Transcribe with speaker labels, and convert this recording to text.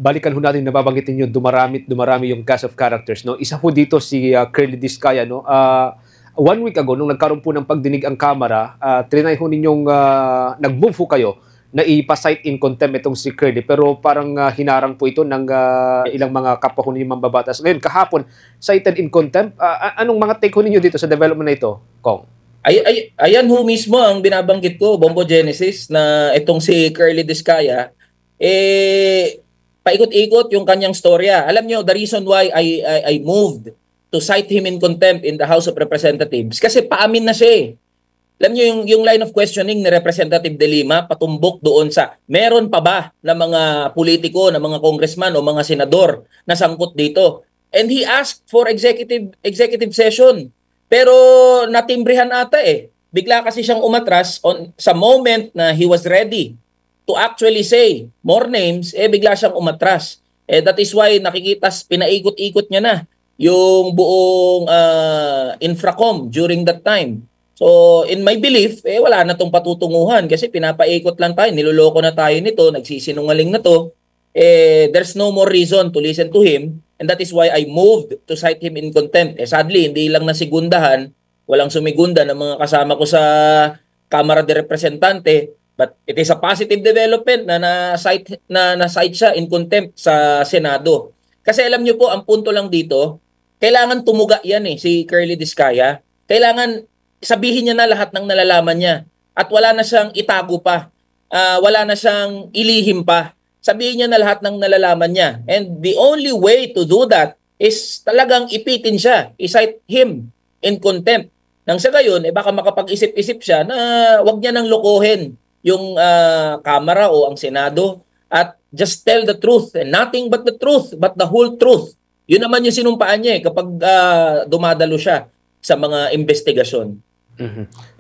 Speaker 1: balikan ho natin, nababanggit ninyo dumarami yung cast of characters, no? Isa ho dito si Curly Discaya, no? 1 week ago nung nagkaroon po ng pagdinig ang Kamara, trinay ho ninyong nag-move ho kayo na ipa-cite in contempt itong si Curly, pero parang hinarang po ito ng ilang mga kapwa ho ninyong mambabatas. Ngayon, kahapon, cited in contempt. Anong mga take ho ninyo dito sa development na ito, Kong?
Speaker 2: Ayan ho mismo ang binabanggit ko, Bombo Genesis, na itong si Curly Discaya, paikot-ikot yung kanyang storya. Alam nyo, the reason why I moved to cite him in contempt in the House of Representatives, kasi paamin na siya eh. Alam nyo, yung line of questioning ni Representative De Lima, patumbok doon sa, meron pa ba na mga politiko, na mga congressman o mga senador na sangkot dito? And he asked for executive session. Pero natimbrihan ata eh. Bigla kasi siyang umatras sa moment na he was ready to actually say more names, bigla siyang umatras. That is why nakikita, pinaikot-ikot niya na yung buong infracom during that time. So, in my belief, wala na tong patutunguhan kasi pinapaikot lang tayo, niloloko na tayo nito, nagsisinungaling na to. There's no more reason to listen to him, and that is why I moved to cite him in contempt. Sadly, hindi lang nasigundahan, walang sumigunda ng mga kasama ko sa Kamara de Representante, but it is a positive development na na-cite siya in contempt sa Senado. Kasi alam niyo po, ang punto lang dito, kailangan tumuga yan si Curly Discaya. Kailangan sabihin niya na lahat ng nalalaman niya. At wala na siyang itago pa. Wala na siyang ilihim pa. Sabihin niya na lahat ng nalalaman niya. And the only way to do that is talagang ipitin siya. I-cite him in contempt. Nang sa gayon, baka makapag-isip-isip siya na wag niya nang lokohin yung Kamara o ang Senado at just tell the truth and nothing but the truth, but the whole truth. Yun naman yung sinumpaan niya kapag dumadalo siya sa mga investigasyon.
Speaker 1: Mm-hmm.